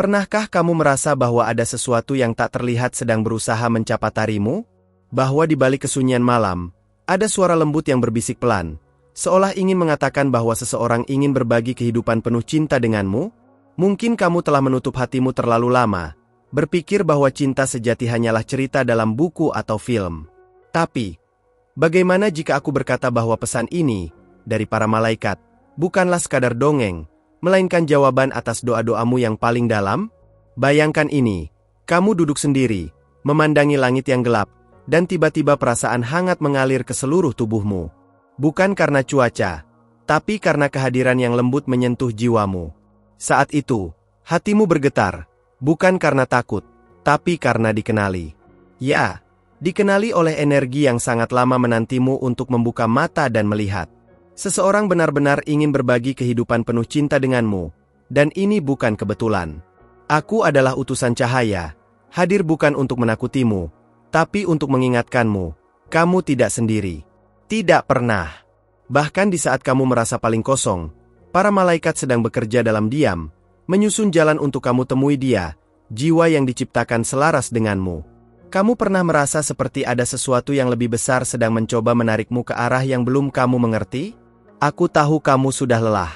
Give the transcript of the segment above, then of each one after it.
Pernahkah kamu merasa bahwa ada sesuatu yang tak terlihat sedang berusaha mencapatarimu? Bahwa di balik kesunyian malam, ada suara lembut yang berbisik pelan, seolah ingin mengatakan bahwa seseorang ingin berbagi kehidupan penuh cinta denganmu? Mungkin kamu telah menutup hatimu terlalu lama, berpikir bahwa cinta sejati hanyalah cerita dalam buku atau film. Tapi, bagaimana jika aku berkata bahwa pesan ini, dari para malaikat, bukanlah sekadar dongeng, melainkan jawaban atas doa-doamu yang paling dalam? Bayangkan ini, kamu duduk sendiri, memandangi langit yang gelap, dan tiba-tiba perasaan hangat mengalir ke seluruh tubuhmu. Bukan karena cuaca, tapi karena kehadiran yang lembut menyentuh jiwamu. Saat itu, hatimu bergetar, bukan karena takut, tapi karena dikenali. Ya, dikenali oleh energi yang sangat lama menantimu untuk membuka mata dan melihat. Seseorang benar-benar ingin berbagi kehidupan penuh cinta denganmu, dan ini bukan kebetulan. Aku adalah utusan cahaya, hadir bukan untuk menakutimu, tapi untuk mengingatkanmu, kamu tidak sendiri. Tidak pernah. Bahkan di saat kamu merasa paling kosong, para malaikat sedang bekerja dalam diam, menyusun jalan untuk kamu temui dia, jiwa yang diciptakan selaras denganmu. Kamu pernah merasa seperti ada sesuatu yang lebih besar sedang mencoba menarikmu ke arah yang belum kamu mengerti? Aku tahu kamu sudah lelah.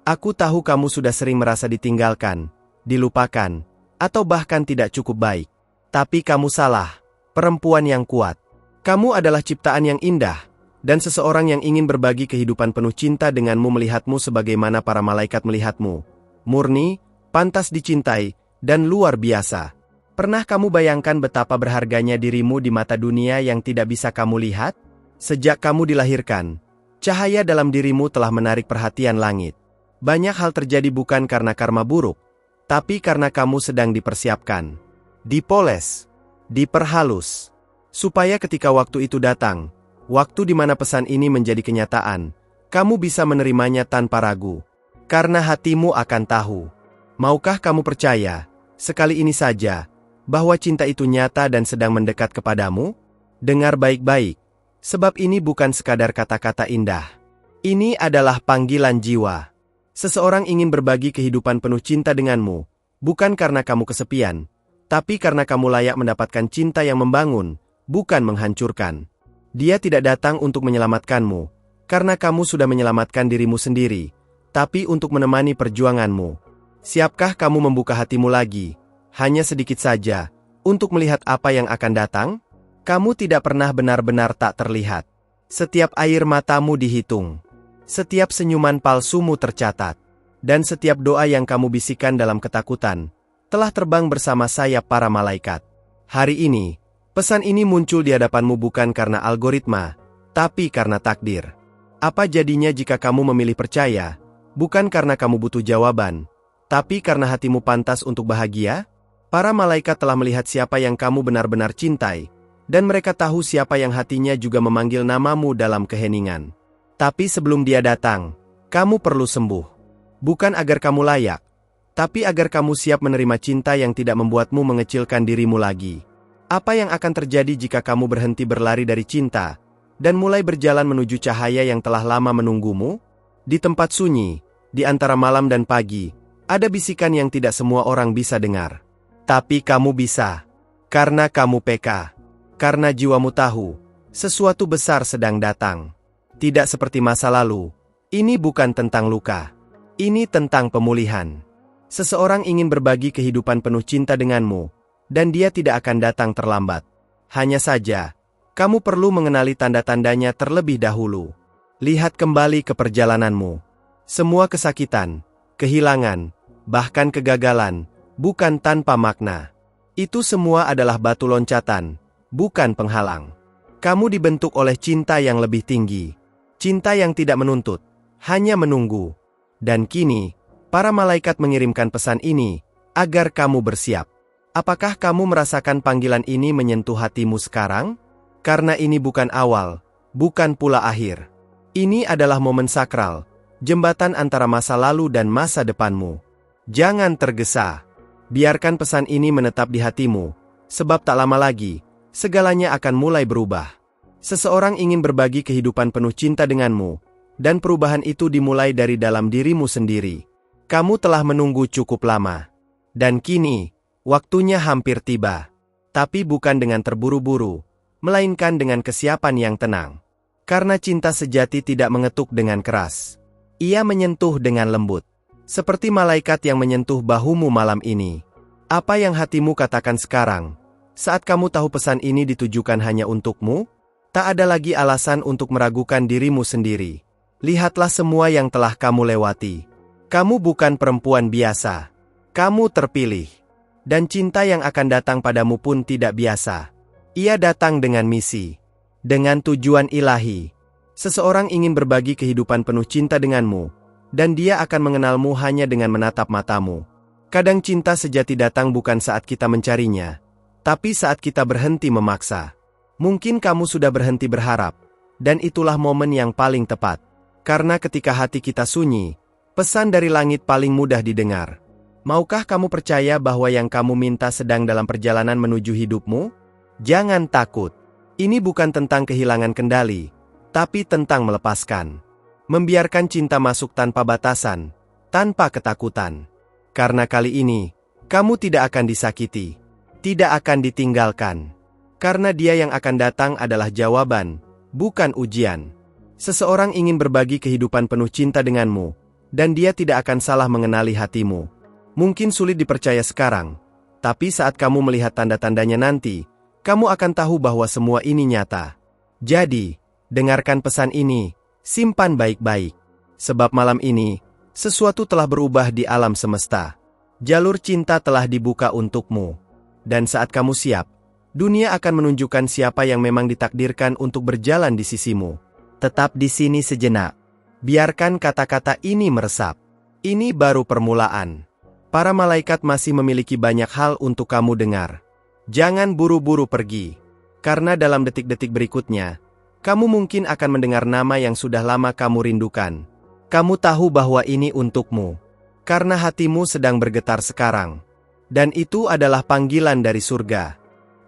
Aku tahu kamu sudah sering merasa ditinggalkan, dilupakan, atau bahkan tidak cukup baik. Tapi kamu salah, perempuan yang kuat. Kamu adalah ciptaan yang indah, dan seseorang yang ingin berbagi kehidupan penuh cinta denganmu melihatmu sebagaimana para malaikat melihatmu. Murni, pantas dicintai, dan luar biasa. Pernah kamu bayangkan betapa berharganya dirimu di mata dunia yang tidak bisa kamu lihat? Sejak kamu dilahirkan, cahaya dalam dirimu telah menarik perhatian langit. Banyak hal terjadi bukan karena karma buruk, tapi karena kamu sedang dipersiapkan, dipoles, diperhalus, supaya ketika waktu itu datang, waktu di mana pesan ini menjadi kenyataan, kamu bisa menerimanya tanpa ragu. Karena hatimu akan tahu. Maukah kamu percaya, sekali ini saja, bahwa cinta itu nyata dan sedang mendekat kepadamu? Dengar baik-baik. Sebab ini bukan sekadar kata-kata indah. Ini adalah panggilan jiwa. Seseorang ingin berbagi kehidupan penuh cinta denganmu, bukan karena kamu kesepian, tapi karena kamu layak mendapatkan cinta yang membangun, bukan menghancurkan. Dia tidak datang untuk menyelamatkanmu, karena kamu sudah menyelamatkan dirimu sendiri, tapi untuk menemani perjuanganmu. Siapkah kamu membuka hatimu lagi, hanya sedikit saja, untuk melihat apa yang akan datang? Kamu tidak pernah benar-benar tak terlihat. Setiap air matamu dihitung. Setiap senyuman palsumu tercatat. Dan setiap doa yang kamu bisikan dalam ketakutan, telah terbang bersama sayap para malaikat. Hari ini, pesan ini muncul di hadapanmu bukan karena algoritma, tapi karena takdir. Apa jadinya jika kamu memilih percaya, bukan karena kamu butuh jawaban, tapi karena hatimu pantas untuk bahagia? Para malaikat telah melihat siapa yang kamu benar-benar cintai, dan mereka tahu siapa yang hatinya juga memanggil namamu dalam keheningan. Tapi sebelum dia datang, kamu perlu sembuh. Bukan agar kamu layak, tapi agar kamu siap menerima cinta yang tidak membuatmu mengecilkan dirimu lagi. Apa yang akan terjadi jika kamu berhenti berlari dari cinta, dan mulai berjalan menuju cahaya yang telah lama menunggumu? Di tempat sunyi, di antara malam dan pagi, ada bisikan yang tidak semua orang bisa dengar. Tapi kamu bisa, karena kamu peka. Karena jiwamu tahu, sesuatu besar sedang datang. Tidak seperti masa lalu, ini bukan tentang luka. Ini tentang pemulihan. Seseorang ingin berbagi kehidupan penuh cinta denganmu, dan dia tidak akan datang terlambat. Hanya saja, kamu perlu mengenali tanda-tandanya terlebih dahulu. Lihat kembali ke perjalananmu. Semua kesakitan, kehilangan, bahkan kegagalan, bukan tanpa makna. Itu semua adalah batu loncatan, bukan penghalang. Kamu dibentuk oleh cinta yang lebih tinggi. Cinta yang tidak menuntut, hanya menunggu. Dan kini, para malaikat mengirimkan pesan ini, agar kamu bersiap. Apakah kamu merasakan panggilan ini menyentuh hatimu sekarang? Karena ini bukan awal, bukan pula akhir. Ini adalah momen sakral, jembatan antara masa lalu dan masa depanmu. Jangan tergesa. Biarkan pesan ini menetap di hatimu, sebab tak lama lagi, segalanya akan mulai berubah. Seseorang ingin berbagi kehidupan penuh cinta denganmu, dan perubahan itu dimulai dari dalam dirimu sendiri. Kamu telah menunggu cukup lama. Dan kini, waktunya hampir tiba. Tapi bukan dengan terburu-buru, melainkan dengan kesiapan yang tenang. Karena cinta sejati tidak mengetuk dengan keras. Ia menyentuh dengan lembut. Seperti malaikat yang menyentuh bahumu malam ini. Apa yang hatimu katakan sekarang? Saat kamu tahu pesan ini ditujukan hanya untukmu? Tak ada lagi alasan untuk meragukan dirimu sendiri. Lihatlah semua yang telah kamu lewati. Kamu bukan perempuan biasa. Kamu terpilih. Dan cinta yang akan datang padamu pun tidak biasa. Ia datang dengan misi. Dengan tujuan ilahi. Seseorang ingin berbagi kehidupan penuh cinta denganmu. Dan dia akan mengenalmu hanya dengan menatap matamu. Kadang cinta sejati datang bukan saat kita mencarinya. Tapi saat kita berhenti memaksa. Mungkin kamu sudah berhenti berharap. Dan itulah momen yang paling tepat. Karena ketika hati kita sunyi, pesan dari langit paling mudah didengar. Maukah kamu percaya bahwa yang kamu minta sedang dalam perjalanan menuju hidupmu? Jangan takut. Ini bukan tentang kehilangan kendali, tapi tentang melepaskan. Membiarkan cinta masuk tanpa batasan, tanpa ketakutan. Karena kali ini, kamu tidak akan disakiti, tidak akan ditinggalkan. Karena dia yang akan datang adalah jawaban, bukan ujian. Seseorang ingin berbagi kehidupan penuh cinta denganmu, dan dia tidak akan salah mengenali hatimu. Mungkin sulit dipercaya sekarang, tapi saat kamu melihat tanda-tandanya nanti, kamu akan tahu bahwa semua ini nyata. Jadi, dengarkan pesan ini, simpan baik-baik. Sebab malam ini, sesuatu telah berubah di alam semesta. Jalur cinta telah dibuka untukmu. Dan saat kamu siap, dunia akan menunjukkan siapa yang memang ditakdirkan untuk berjalan di sisimu. Tetap di sini sejenak. Biarkan kata-kata ini meresap. Ini baru permulaan. Para malaikat masih memiliki banyak hal untuk kamu dengar. Jangan buru-buru pergi. Karena dalam detik-detik berikutnya, kamu mungkin akan mendengar nama yang sudah lama kamu rindukan. Kamu tahu bahwa ini untukmu. Karena hatimu sedang bergetar sekarang. Dan itu adalah panggilan dari surga.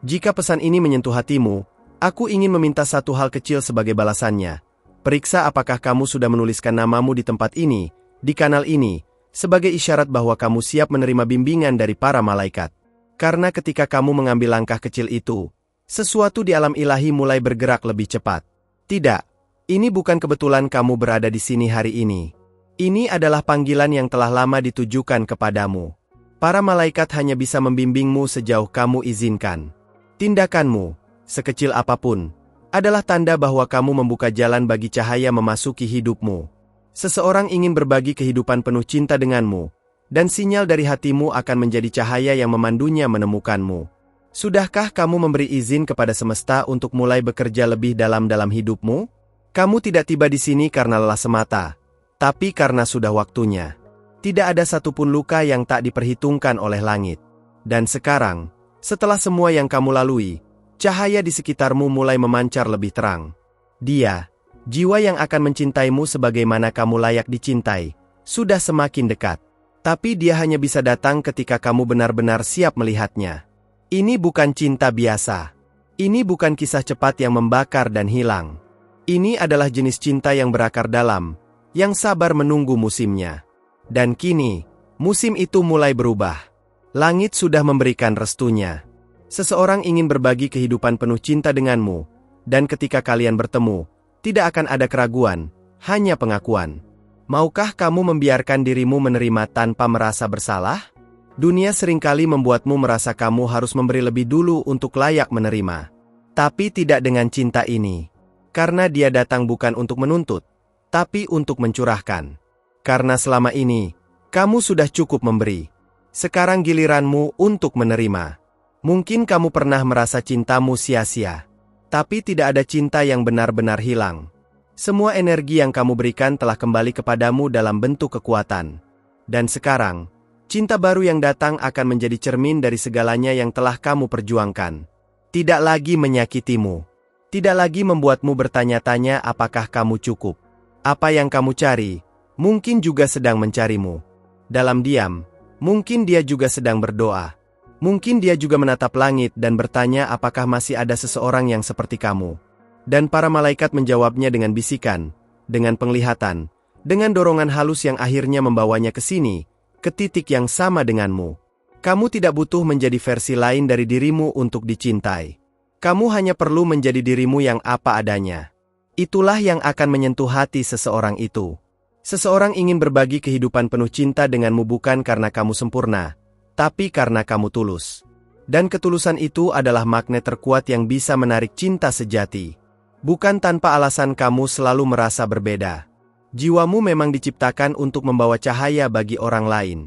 Jika pesan ini menyentuh hatimu, aku ingin meminta satu hal kecil sebagai balasannya. Periksa apakah kamu sudah menuliskan namamu di tempat ini, di kanal ini, sebagai isyarat bahwa kamu siap menerima bimbingan dari para malaikat. Karena ketika kamu mengambil langkah kecil itu, sesuatu di alam ilahi mulai bergerak lebih cepat. Tidak, ini bukan kebetulan kamu berada di sini hari ini. Ini adalah panggilan yang telah lama ditujukan kepadamu. Para malaikat hanya bisa membimbingmu sejauh kamu izinkan. Tindakanmu, sekecil apapun, adalah tanda bahwa kamu membuka jalan bagi cahaya memasuki hidupmu. Seseorang ingin berbagi kehidupan penuh cinta denganmu, dan sinyal dari hatimu akan menjadi cahaya yang memandunya menemukanmu. Sudahkah kamu memberi izin kepada semesta untuk mulai bekerja lebih dalam hidupmu? Kamu tidak tiba di sini karena lelah semata, tapi karena sudah waktunya. Tidak ada satupun luka yang tak diperhitungkan oleh langit. Dan sekarang, setelah semua yang kamu lalui, cahaya di sekitarmu mulai memancar lebih terang. Dia, jiwa yang akan mencintaimu sebagaimana kamu layak dicintai, sudah semakin dekat. Tapi dia hanya bisa datang ketika kamu benar-benar siap melihatnya. Ini bukan cinta biasa. Ini bukan kisah cepat yang membakar dan hilang. Ini adalah jenis cinta yang berakar dalam, yang sabar menunggu musimnya. Dan kini, musim itu mulai berubah. Langit sudah memberikan restunya. Seseorang ingin berbagi kehidupan penuh cinta denganmu, dan ketika kalian bertemu, tidak akan ada keraguan, hanya pengakuan. Maukah kamu membiarkan dirimu menerima tanpa merasa bersalah? Dunia seringkali membuatmu merasa kamu harus memberi lebih dulu untuk layak menerima. Tapi tidak dengan cinta ini. Karena dia datang bukan untuk menuntut, tapi untuk mencurahkan. Karena selama ini, kamu sudah cukup memberi. Sekarang giliranmu untuk menerima. Mungkin kamu pernah merasa cintamu sia-sia. Tapi tidak ada cinta yang benar-benar hilang. Semua energi yang kamu berikan telah kembali kepadamu dalam bentuk kekuatan. Dan sekarang, cinta baru yang datang akan menjadi cermin dari segalanya yang telah kamu perjuangkan. Tidak lagi menyakitimu. Tidak lagi membuatmu bertanya-tanya apakah kamu cukup. Apa yang kamu cari, mungkin juga sedang mencarimu. Dalam diam, mungkin dia juga sedang berdoa. Mungkin dia juga menatap langit dan bertanya apakah masih ada seseorang yang seperti kamu. Dan para malaikat menjawabnya dengan bisikan, dengan penglihatan, dengan dorongan halus yang akhirnya membawanya ke sini, ke titik yang sama denganmu. Kamu tidak butuh menjadi versi lain dari dirimu untuk dicintai. Kamu hanya perlu menjadi dirimu yang apa adanya. Itulah yang akan menyentuh hati seseorang itu. Seseorang ingin berbagi kehidupan penuh cinta denganmu bukan karena kamu sempurna, tapi karena kamu tulus. Dan ketulusan itu adalah magnet terkuat yang bisa menarik cinta sejati. Bukan tanpa alasan kamu selalu merasa berbeda. Jiwamu memang diciptakan untuk membawa cahaya bagi orang lain.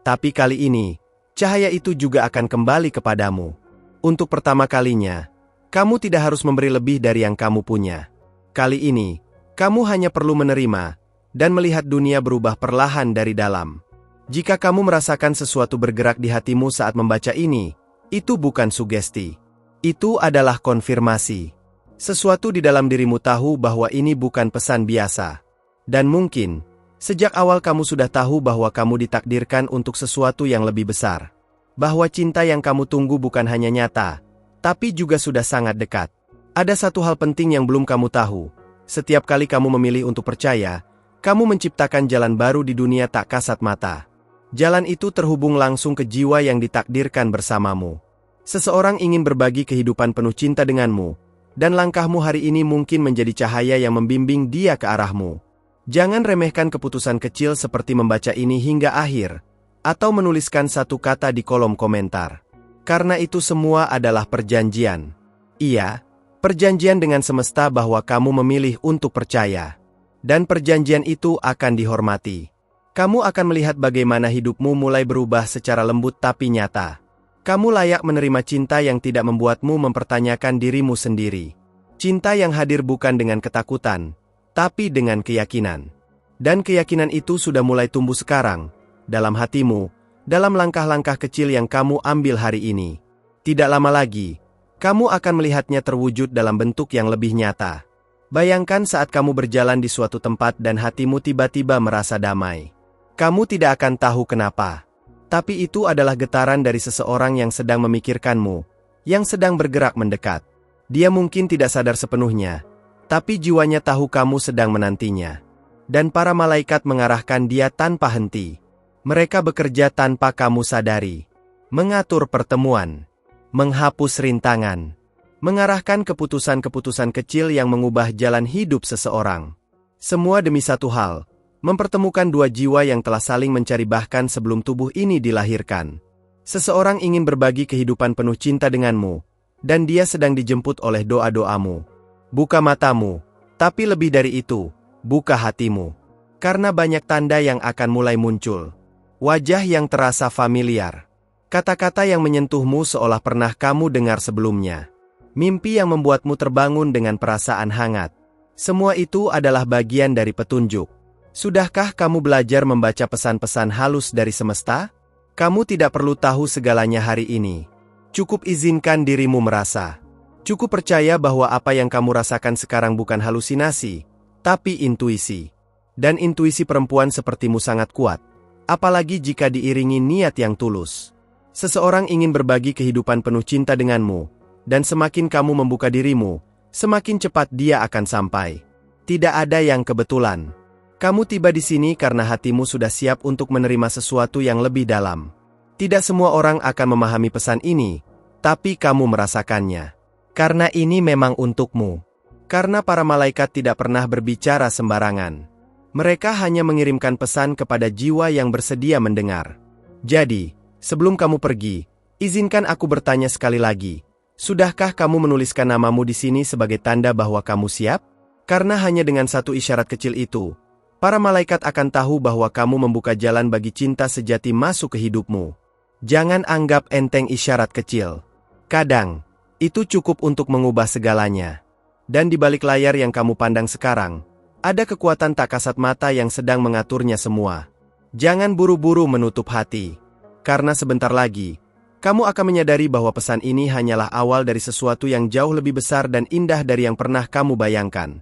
Tapi kali ini, cahaya itu juga akan kembali kepadamu. Untuk pertama kalinya, kamu tidak harus memberi lebih dari yang kamu punya. Kali ini, kamu hanya perlu menerima dan melihat dunia berubah perlahan dari dalam. Jika kamu merasakan sesuatu bergerak di hatimu saat membaca ini, itu bukan sugesti. Itu adalah konfirmasi. Sesuatu di dalam dirimu tahu bahwa ini bukan pesan biasa. Dan mungkin, sejak awal kamu sudah tahu bahwa kamu ditakdirkan untuk sesuatu yang lebih besar. Bahwa cinta yang kamu tunggu bukan hanya nyata, tapi juga sudah sangat dekat. Ada satu hal penting yang belum kamu tahu. Setiap kali kamu memilih untuk percaya, kamu menciptakan jalan baru di dunia tak kasat mata. Jalan itu terhubung langsung ke jiwa yang ditakdirkan bersamamu. Seseorang ingin berbagi kehidupan penuh cinta denganmu, dan langkahmu hari ini mungkin menjadi cahaya yang membimbing dia ke arahmu. Jangan remehkan keputusan kecil seperti membaca ini hingga akhir, atau menuliskan satu kata di kolom komentar. Karena itu semua adalah perjanjian. Iya, perjanjian dengan semesta bahwa kamu memilih untuk percaya. Dan perjanjian itu akan dihormati. Kamu akan melihat bagaimana hidupmu mulai berubah secara lembut tapi nyata. Kamu layak menerima cinta yang tidak membuatmu mempertanyakan dirimu sendiri. Cinta yang hadir bukan dengan ketakutan, tapi dengan keyakinan. Dan keyakinan itu sudah mulai tumbuh sekarang, dalam hatimu, dalam langkah-langkah kecil yang kamu ambil hari ini. Tidak lama lagi, kamu akan melihatnya terwujud dalam bentuk yang lebih nyata. Bayangkan saat kamu berjalan di suatu tempat dan hatimu tiba-tiba merasa damai. Kamu tidak akan tahu kenapa. Tapi itu adalah getaran dari seseorang yang sedang memikirkanmu, yang sedang bergerak mendekat. Dia mungkin tidak sadar sepenuhnya, tapi jiwanya tahu kamu sedang menantinya. Dan para malaikat mengarahkan dia tanpa henti. Mereka bekerja tanpa kamu sadari. Mengatur pertemuan. Menghapus rintangan. Mengarahkan keputusan-keputusan kecil yang mengubah jalan hidup seseorang. Semua demi satu hal. Mempertemukan dua jiwa yang telah saling mencari bahkan sebelum tubuh ini dilahirkan. Seseorang ingin berbagi kehidupan penuh cinta denganmu. Dan dia sedang dijemput oleh doa-doamu. Buka matamu, tapi lebih dari itu, buka hatimu. Karena banyak tanda yang akan mulai muncul. Wajah yang terasa familiar. Kata-kata yang menyentuhmu seolah pernah kamu dengar sebelumnya. Mimpi yang membuatmu terbangun dengan perasaan hangat. Semua itu adalah bagian dari petunjuk. Sudahkah kamu belajar membaca pesan-pesan halus dari semesta? Kamu tidak perlu tahu segalanya hari ini. Cukup izinkan dirimu merasa. Cukup percaya bahwa apa yang kamu rasakan sekarang bukan halusinasi, tapi intuisi. Dan intuisi perempuan sepertimu sangat kuat, apalagi jika diiringi niat yang tulus. Seseorang ingin berbagi kehidupan penuh cinta denganmu, dan semakin kamu membuka dirimu, semakin cepat dia akan sampai. Tidak ada yang kebetulan. Kamu tiba di sini karena hatimu sudah siap untuk menerima sesuatu yang lebih dalam. Tidak semua orang akan memahami pesan ini, tapi kamu merasakannya. Karena ini memang untukmu. Karena para malaikat tidak pernah berbicara sembarangan. Mereka hanya mengirimkan pesan kepada jiwa yang bersedia mendengar. Jadi, sebelum kamu pergi, izinkan aku bertanya sekali lagi. Sudahkah kamu menuliskan namamu di sini sebagai tanda bahwa kamu siap? Karena hanya dengan satu isyarat kecil itu, para malaikat akan tahu bahwa kamu membuka jalan bagi cinta sejati masuk ke hidupmu. Jangan anggap enteng isyarat kecil. Kadang, itu cukup untuk mengubah segalanya. Dan di balik layar yang kamu pandang sekarang, ada kekuatan tak kasat mata yang sedang mengaturnya semua. Jangan buru-buru menutup hati. Karena sebentar lagi, kamu akan menyadari bahwa pesan ini hanyalah awal dari sesuatu yang jauh lebih besar dan indah dari yang pernah kamu bayangkan.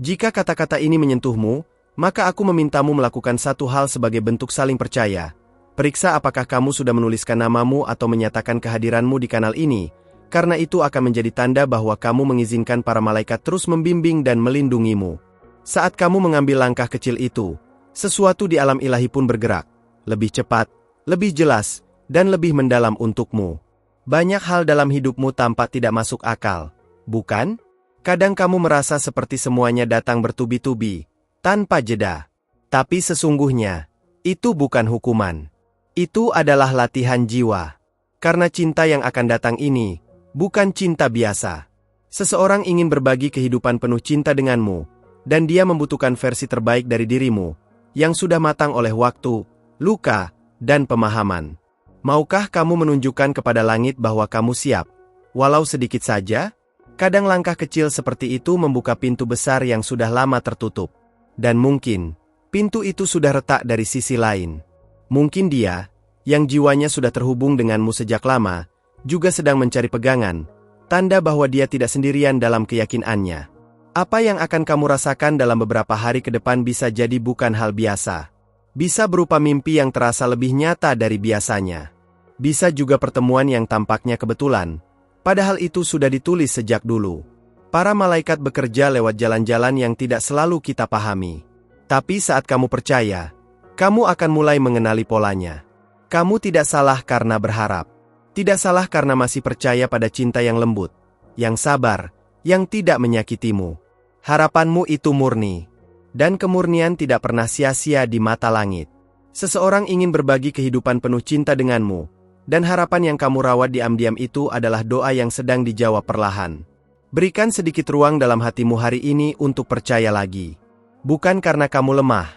Jika kata-kata ini menyentuhmu, maka aku memintamu melakukan satu hal sebagai bentuk saling percaya. Periksa apakah kamu sudah menuliskan namamu atau menyatakan kehadiranmu di kanal ini, karena itu akan menjadi tanda bahwa kamu mengizinkan para malaikat terus membimbing dan melindungimu. Saat kamu mengambil langkah kecil itu, sesuatu di alam ilahi pun bergerak. Lebih cepat, lebih jelas, dan lebih mendalam untukmu. Banyak hal dalam hidupmu tampak tidak masuk akal, bukan? Kadang kamu merasa seperti semuanya datang bertubi-tubi, tanpa jeda. Tapi sesungguhnya, itu bukan hukuman. Itu adalah latihan jiwa. Karena cinta yang akan datang ini, bukan cinta biasa. Seseorang ingin berbagi kehidupan penuh cinta denganmu, dan dia membutuhkan versi terbaik dari dirimu, yang sudah matang oleh waktu, luka, dan pemahaman. Maukah kamu menunjukkan kepada langit bahwa kamu siap? Walau sedikit saja, kadang langkah kecil seperti itu membuka pintu besar yang sudah lama tertutup. Dan mungkin, pintu itu sudah retak dari sisi lain. Mungkin dia, yang jiwanya sudah terhubung denganmu sejak lama, juga sedang mencari pegangan, tanda bahwa dia tidak sendirian dalam keyakinannya. Apa yang akan kamu rasakan dalam beberapa hari ke depan bisa jadi bukan hal biasa. Bisa berupa mimpi yang terasa lebih nyata dari biasanya. Bisa juga pertemuan yang tampaknya kebetulan, padahal itu sudah ditulis sejak dulu. Para malaikat bekerja lewat jalan-jalan yang tidak selalu kita pahami. Tapi saat kamu percaya, kamu akan mulai mengenali polanya. Kamu tidak salah karena berharap. Tidak salah karena masih percaya pada cinta yang lembut, yang sabar, yang tidak menyakitimu. Harapanmu itu murni. Dan kemurnian tidak pernah sia-sia di mata langit. Seseorang ingin berbagi kehidupan penuh cinta denganmu, dan harapan yang kamu rawat diam-diam itu adalah doa yang sedang dijawab perlahan. Berikan sedikit ruang dalam hatimu hari ini untuk percaya lagi. Bukan karena kamu lemah,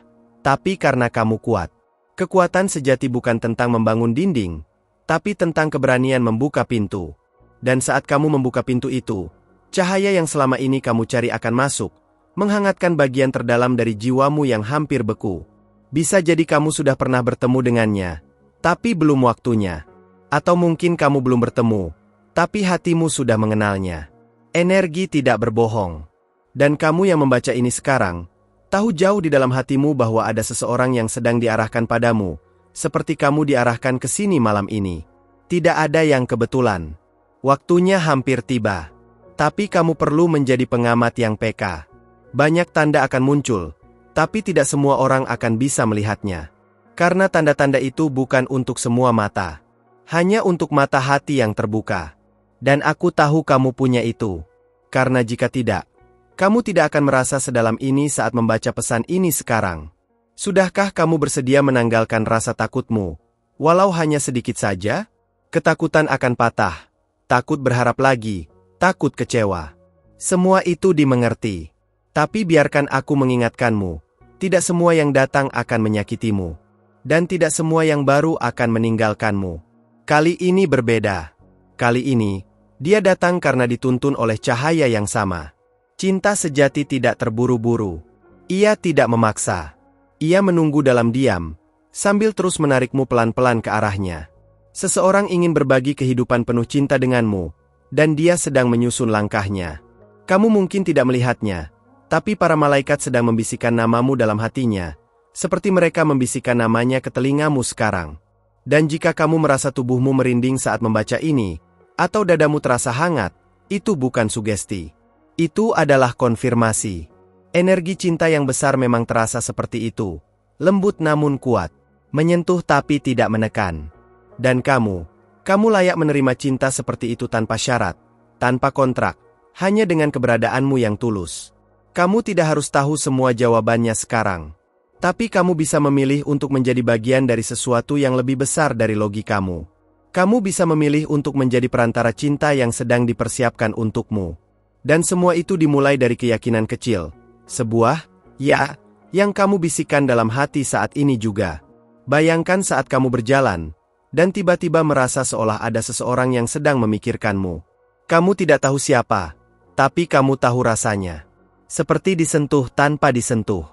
tapi karena kamu kuat. Kekuatan sejati bukan tentang membangun dinding, tapi tentang keberanian membuka pintu. Dan saat kamu membuka pintu itu, cahaya yang selama ini kamu cari akan masuk, menghangatkan bagian terdalam dari jiwamu yang hampir beku. Bisa jadi kamu sudah pernah bertemu dengannya, tapi belum waktunya. Atau mungkin kamu belum bertemu, tapi hatimu sudah mengenalnya. Energi tidak berbohong. Dan kamu yang membaca ini sekarang, tahu jauh di dalam hatimu bahwa ada seseorang yang sedang diarahkan padamu, seperti kamu diarahkan ke sini malam ini. Tidak ada yang kebetulan. Waktunya hampir tiba. Tapi kamu perlu menjadi pengamat yang peka. Banyak tanda akan muncul, tapi tidak semua orang akan bisa melihatnya. Karena tanda-tanda itu bukan untuk semua mata. Hanya untuk mata hati yang terbuka. Dan aku tahu kamu punya itu. Karena jika tidak, kamu tidak akan merasa sedalam ini saat membaca pesan ini sekarang. Sudahkah kamu bersedia menanggalkan rasa takutmu? Walau hanya sedikit saja? Ketakutan akan patah. Takut berharap lagi. Takut kecewa. Semua itu dimengerti. Tapi biarkan aku mengingatkanmu, tidak semua yang datang akan menyakitimu. Dan tidak semua yang baru akan meninggalkanmu. Kali ini berbeda. Kali ini, dia datang karena dituntun oleh cahaya yang sama. Cinta sejati tidak terburu-buru. Ia tidak memaksa. Ia menunggu dalam diam, sambil terus menarikmu pelan-pelan ke arahnya. Seseorang ingin berbagi kehidupan penuh cinta denganmu, dan dia sedang menyusun langkahnya. Kamu mungkin tidak melihatnya, tapi para malaikat sedang membisikkan namamu dalam hatinya, seperti mereka membisikkan namanya ke telingamu sekarang. Dan jika kamu merasa tubuhmu merinding saat membaca ini, atau dadamu terasa hangat, itu bukan sugesti. Itu adalah konfirmasi. Energi cinta yang besar memang terasa seperti itu, lembut namun kuat, menyentuh tapi tidak menekan. Dan kamu layak menerima cinta seperti itu tanpa syarat, tanpa kontrak, hanya dengan keberadaanmu yang tulus. Kamu tidak harus tahu semua jawabannya sekarang. Tapi kamu bisa memilih untuk menjadi bagian dari sesuatu yang lebih besar dari logikamu. Kamu bisa memilih untuk menjadi perantara cinta yang sedang dipersiapkan untukmu. Dan semua itu dimulai dari keyakinan kecil. Sebuah, ya, yang kamu bisikan dalam hati saat ini juga. Bayangkan saat kamu berjalan, dan tiba-tiba merasa seolah ada seseorang yang sedang memikirkanmu. Kamu tidak tahu siapa, tapi kamu tahu rasanya. Seperti disentuh tanpa disentuh.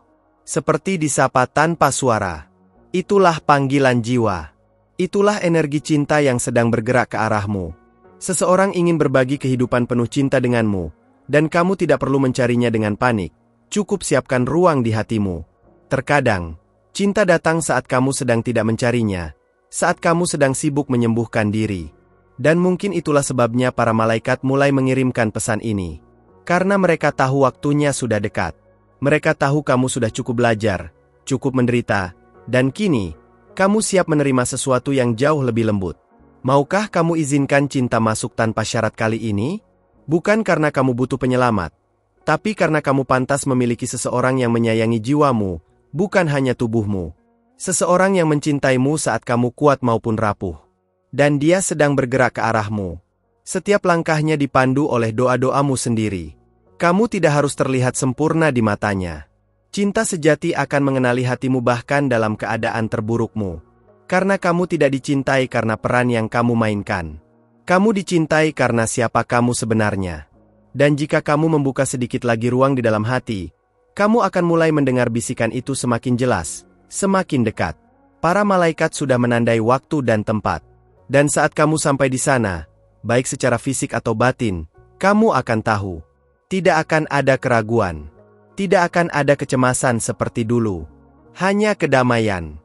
Seperti disapa tanpa suara. Itulah panggilan jiwa. Itulah energi cinta yang sedang bergerak ke arahmu. Seseorang ingin berbagi kehidupan penuh cinta denganmu, dan kamu tidak perlu mencarinya dengan panik. Cukup siapkan ruang di hatimu. Terkadang, cinta datang saat kamu sedang tidak mencarinya, saat kamu sedang sibuk menyembuhkan diri. Dan mungkin itulah sebabnya para malaikat mulai mengirimkan pesan ini. Karena mereka tahu waktunya sudah dekat. Mereka tahu kamu sudah cukup belajar, cukup menderita, dan kini, Kamu siap menerima sesuatu yang jauh lebih lembut. Maukah kamu izinkan cinta masuk tanpa syarat kali ini? Bukan karena kamu butuh penyelamat, tapi karena kamu pantas memiliki seseorang yang menyayangi jiwamu, bukan hanya tubuhmu. Seseorang yang mencintaimu saat kamu kuat maupun rapuh. Dan dia sedang bergerak ke arahmu. Setiap langkahnya dipandu oleh doa-doamu sendiri. Kamu tidak harus terlihat sempurna di matanya. Cinta sejati akan mengenali hatimu bahkan dalam keadaan terburukmu. Karena kamu tidak dicintai karena peran yang kamu mainkan. Kamu dicintai karena siapa kamu sebenarnya. Dan jika kamu membuka sedikit lagi ruang di dalam hati, kamu akan mulai mendengar bisikan itu semakin jelas, semakin dekat. Para malaikat sudah menandai waktu dan tempat. Dan saat kamu sampai di sana, baik secara fisik atau batin, kamu akan tahu. Tidak akan ada keraguan. Tidak akan ada kecemasan seperti dulu. Hanya kedamaian.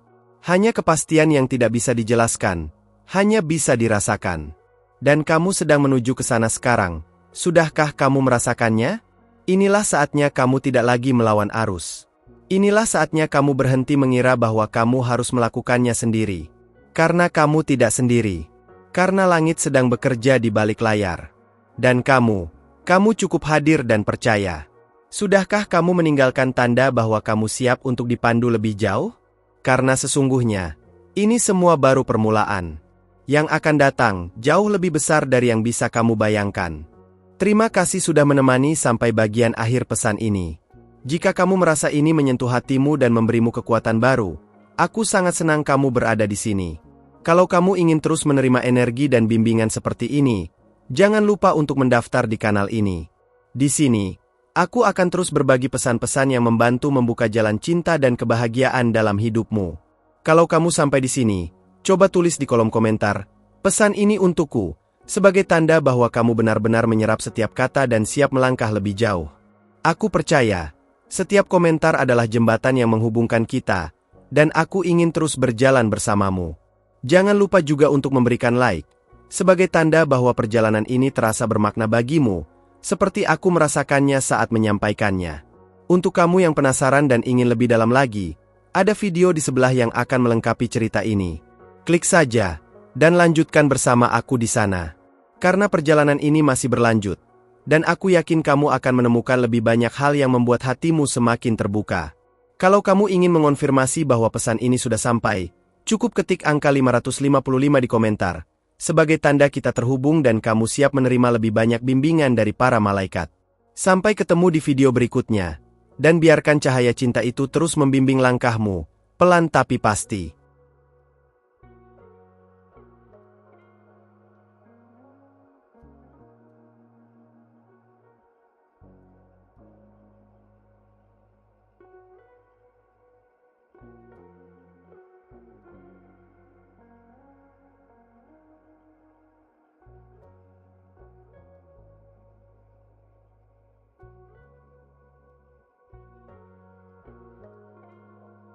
Hanya kepastian yang tidak bisa dijelaskan. Hanya bisa dirasakan. Dan kamu sedang menuju ke sana sekarang. Sudahkah kamu merasakannya? Inilah saatnya kamu tidak lagi melawan arus. Inilah saatnya kamu berhenti mengira bahwa kamu harus melakukannya sendiri. Karena kamu tidak sendiri. Karena langit sedang bekerja di balik layar. Dan kamu cukup hadir dan percaya. Sudahkah kamu meninggalkan tanda bahwa kamu siap untuk dipandu lebih jauh? Karena sesungguhnya, ini semua baru permulaan. Yang akan datang, jauh lebih besar dari yang bisa kamu bayangkan. Terima kasih sudah menemani sampai bagian akhir pesan ini. Jika kamu merasa ini menyentuh hatimu dan memberimu kekuatan baru, aku sangat senang kamu berada di sini. Kalau kamu ingin terus menerima energi dan bimbingan seperti ini, jangan lupa untuk mendaftar di kanal ini. Di sini, aku akan terus berbagi pesan-pesan yang membantu membuka jalan cinta dan kebahagiaan dalam hidupmu. Kalau kamu sampai di sini, coba tulis di kolom komentar, pesan ini untukku, sebagai tanda bahwa kamu benar-benar menyerap setiap kata dan siap melangkah lebih jauh. Aku percaya, setiap komentar adalah jembatan yang menghubungkan kita, dan aku ingin terus berjalan bersamamu. Jangan lupa juga untuk memberikan like, sebagai tanda bahwa perjalanan ini terasa bermakna bagimu, seperti aku merasakannya saat menyampaikannya. Untuk kamu yang penasaran dan ingin lebih dalam lagi, ada video di sebelah yang akan melengkapi cerita ini. Klik saja, dan lanjutkan bersama aku di sana. Karena perjalanan ini masih berlanjut, dan aku yakin kamu akan menemukan lebih banyak hal yang membuat hatimu semakin terbuka. Kalau kamu ingin mengonfirmasi bahwa pesan ini sudah sampai, cukup ketik angka 555 di komentar, sebagai tanda kita terhubung dan kamu siap menerima lebih banyak bimbingan dari para malaikat. Sampai ketemu di video berikutnya, dan biarkan cahaya cinta itu terus membimbing langkahmu, pelan tapi pasti.